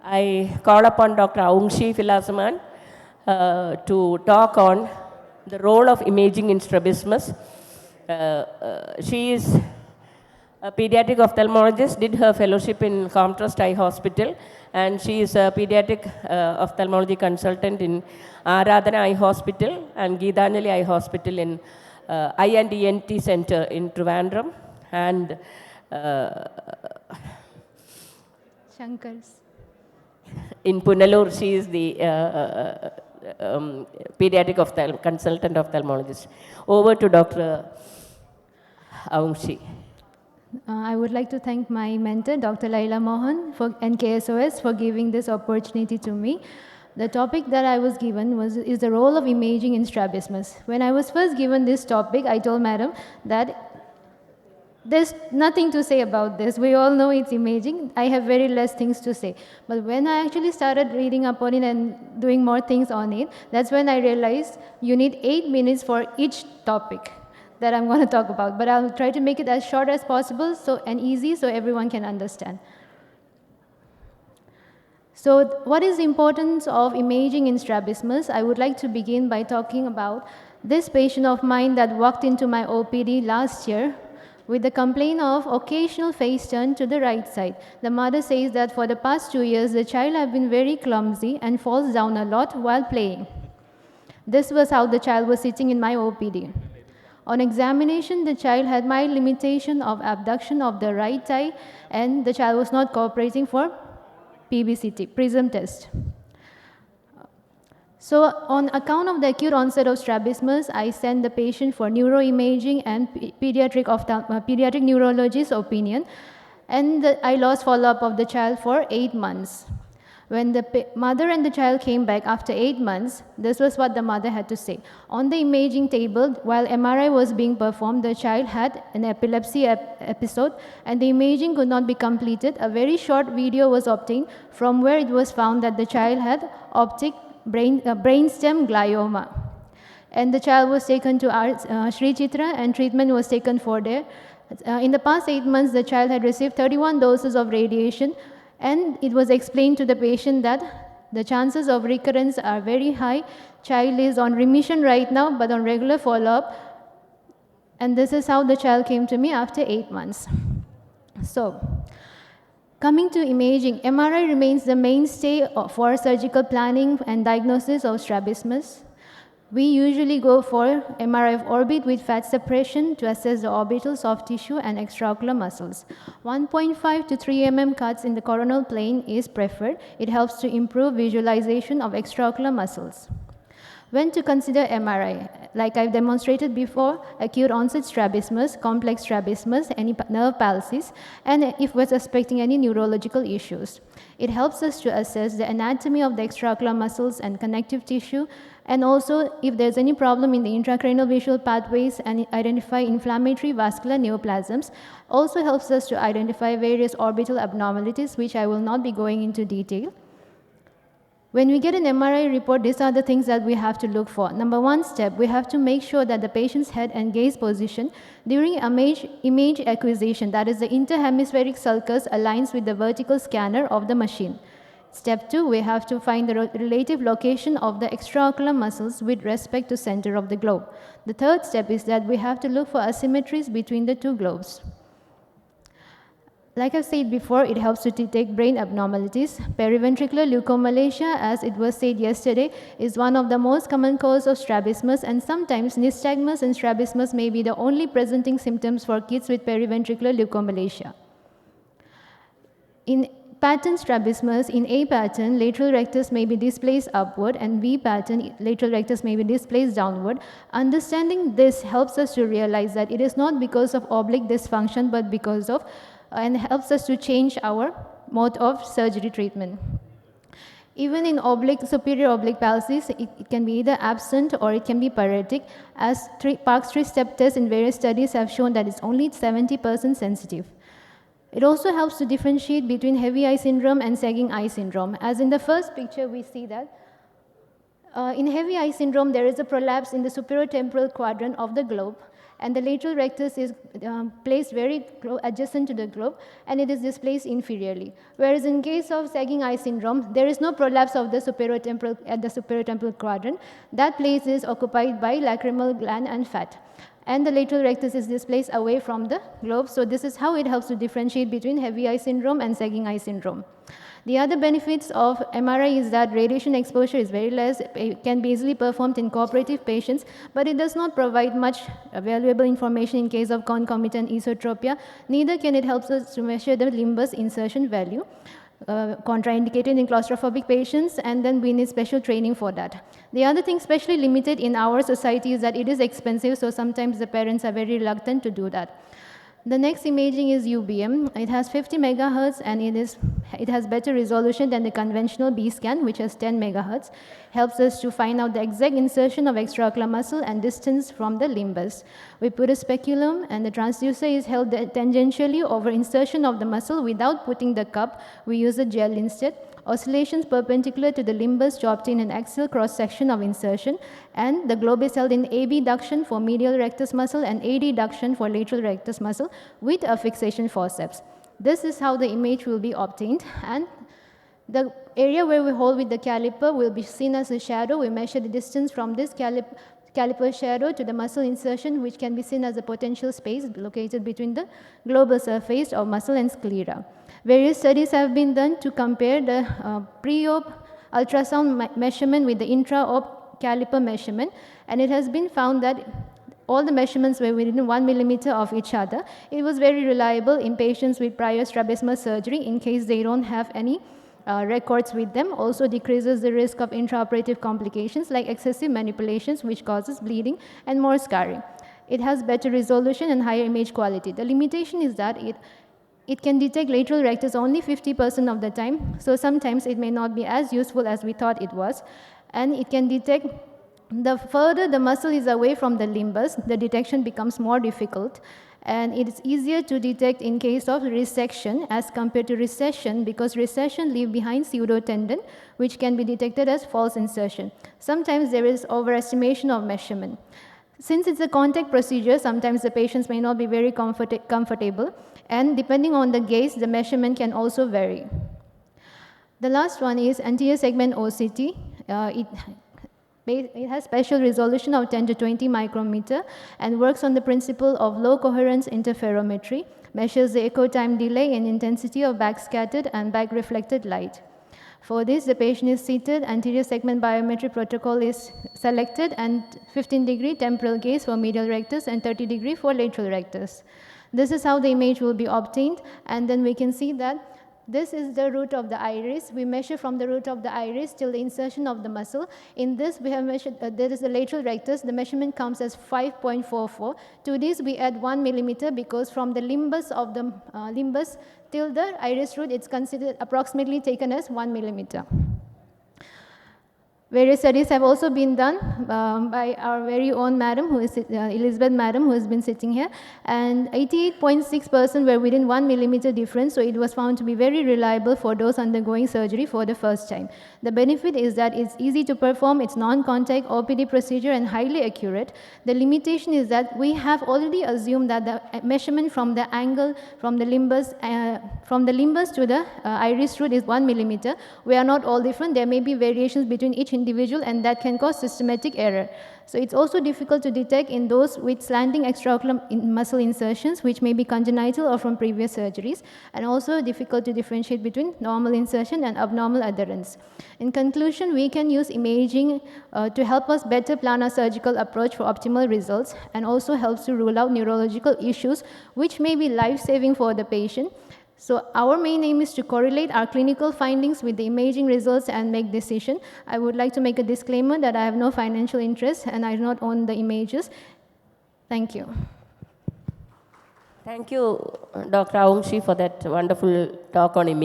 I call upon Dr. Awungshi Philamazan to talk on the role of imaging in strabismus. She is a pediatric ophthalmologist, did her fellowship in Comtrust Eye Hospital, and she is a pediatric ophthalmology consultant in Aradhana Eye Hospital and Geethanjali Eye Hospital in Eye and ENT Center in Trivandrum, and Shankar's. in Punalur, she is the pediatric consultant ophthalmologist. Over to Dr. Awungshi. I would like to thank my mentor, Dr. Laila Mohan and KSOS for giving this opportunity to me. The topic that I was given is the role of imaging in strabismus. When I was first given this topic, I told madam that there's nothing to say about this. We all know it's imaging. I have very less things to say. But when I actually started reading up on it and doing more things on it, that's when I realized you need 8 minutes for each topic that I'm going to talk about. But I'll try to make it as short as possible and easy so everyone can understand. So what is the importance of imaging in strabismus? I would like to begin by talking about this patient of mine that walked into my OPD last year with the complaint of occasional face turn to the right side. The mother says that for the past 2 years, the child has been very clumsy and falls down a lot while playing. This was how the child was sitting in my OPD. On examination, the child had mild limitation of abduction of the right eye, and the child was not cooperating for PBCT, prism test. So on account of the acute onset of strabismus, I sent the patient for neuroimaging and pediatric neurologist's opinion, and I lost follow-up of the child for 8 months. When the mother and the child came back after 8 months, this was what the mother had to say. On the imaging table, while MRI was being performed, the child had an epilepsy episode, and the imaging could not be completed. A very short video was obtained from where it was found that the child had optic brainstem glioma. And the child was taken to Sri Chitra, and treatment was taken for there. In the past 8 months, the child had received 31 doses of radiation, and it was explained to the patient that the chances of recurrence are very high. Child is on remission right now, but on regular follow-up. And this is how the child came to me after 8 months. So, coming to imaging, MRI remains the mainstay for surgical planning and diagnosis of strabismus. We usually go for MRI of orbit with fat suppression to assess the orbital soft tissue and extraocular muscles. 1.5 to 3 mm cuts in the coronal plane is preferred. It helps to improve visualization of extraocular muscles. When to consider MRI, like I've demonstrated before, acute onset strabismus, complex strabismus, any nerve palsies, and if we're suspecting any neurological issues. It helps us to assess the anatomy of the extraocular muscles and connective tissue, and also if there's any problem in the intracranial visual pathways and identify inflammatory vascular neoplasms. Also helps us to identify various orbital abnormalities, which I will not be going into detail. When we get an MRI report, these are the things that we have to look for. Number one step, we have to make sure that the patient's head and gaze position during image acquisition, that is the interhemispheric sulcus, aligns with the vertical scanner of the machine. Step 2, we have to find the relative location of the extraocular muscles with respect to center of the globe. The third step is that we have to look for asymmetries between the two globes. Like I said before, it helps to detect brain abnormalities. Periventricular leukomalacia, as it was said yesterday, is one of the most common causes of strabismus, and sometimes nystagmus and strabismus may be the only presenting symptoms for kids with periventricular leukomalacia. In pattern strabismus, in A pattern, lateral rectus may be displaced upward, and V pattern, lateral rectus may be displaced downward. Understanding this helps us to realize that it is not because of oblique dysfunction, but because of and helps us to change our mode of surgery treatment. Even in superior oblique palsies, it can be either absent or it can be paretic, as Parkes 3-step tests in various studies have shown that it's only 70% sensitive. It also helps to differentiate between heavy eye syndrome and sagging eye syndrome. As in the first picture, we see that in heavy eye syndrome, there is a prolapse in the superior temporal quadrant of the globe, and the lateral rectus is placed very adjacent to the globe, and it is displaced inferiorly. Whereas in case of sagging eye syndrome, there is no prolapse of the superiotemporal at the superiotemporal quadrant. That place is occupied by lacrimal gland and fat, and the lateral rectus is displaced away from the globe. So this is how it helps to differentiate between heavy eye syndrome and sagging eye syndrome. The other benefits of MRI is that radiation exposure is very less. It can be easily performed in cooperative patients, but it does not provide much valuable information in case of concomitant esotropia. Neither can it help us to measure the limbus insertion value, contraindicated in claustrophobic patients, and then we need special training for that. The other thing especially limited in our society is that it is expensive, so sometimes the parents are very reluctant to do that. The next imaging is UBM. It has 50 megahertz and it has better resolution than the conventional B scan, which has 10 megahertz. Helps us to find out the exact insertion of extraocular muscle and distance from the limbus. We put a speculum and the transducer is held tangentially over insertion of the muscle without putting the cup. We use a gel instead. Oscillations perpendicular to the limbus to obtain an axial cross-section of insertion, and the globe is held in AB duction for medial rectus muscle and AD duction for lateral rectus muscle with a fixation forceps. This is how the image will be obtained, and the area where we hold with the caliper will be seen as a shadow. We measure the distance from this caliper shadow to the muscle insertion, which can be seen as a potential space located between the global surface of muscle and sclera. Various studies have been done to compare the pre-op ultrasound measurement with the intra-op caliper measurement, and it has been found that all the measurements were within 1 millimeter of each other. It was very reliable in patients with prior strabismus surgery in case they don't have any records with them. Also decreases the risk of intraoperative complications like excessive manipulations, which causes bleeding and more scarring. It has better resolution and higher image quality. The limitation is that it can detect lateral rectus only 50% of the time, so sometimes it may not be as useful as we thought it was. And it can detect, the further the muscle is away from the limbus, the detection becomes more difficult. And it is easier to detect in case of resection as compared to recession, because recession leaves behind pseudotendon, which can be detected as false insertion. Sometimes there is overestimation of measurement. Since it's a contact procedure, sometimes the patients may not be very comfortable, and depending on the gaze, the measurement can also vary. The last one is anterior segment OCT. It has special resolution of 10 to 20 micrometer and works on the principle of low coherence interferometry, measures the echo time delay and intensity of backscattered and back reflected light. For this, the patient is seated, anterior segment biometry protocol is selected, and 15-degree temporal gaze for medial rectus and 30-degree for lateral rectus. This is how the image will be obtained, and then we can see that this is the root of the iris. We measure from the root of the iris till the insertion of the muscle. In this, we have measured, there is the lateral rectus. The measurement comes as 5.44. To this, we add 1 millimeter because from the limbus of the limbus till the iris root, it's considered approximately taken as 1 millimeter. Various studies have also been done by our very own madam, who is Elizabeth madam, who has been sitting here, and 88.6% were within 1 millimeter difference, so it was found to be very reliable for those undergoing surgery for the first time. The benefit is that it's easy to perform, it's non-contact OPD procedure and highly accurate. The limitation is that we have already assumed that the measurement from the angle from the limbus to the iris root is 1 millimeter. We are not all different. There may be variations between each individual, and that can cause systematic error. So it's also difficult to detect in those with slanting extraocular muscle insertions, which may be congenital or from previous surgeries, and also difficult to differentiate between normal insertion and abnormal adherence. In conclusion, we can use imaging to help us better plan our surgical approach for optimal results, and also helps to rule out neurological issues which may be life-saving for the patient. So our main aim is to correlate our clinical findings with the imaging results and make decision. I would like to make a disclaimer that I have no financial interest and I do not own the images. Thank you. Thank you, Dr. Awungshi, for that wonderful talk on imaging.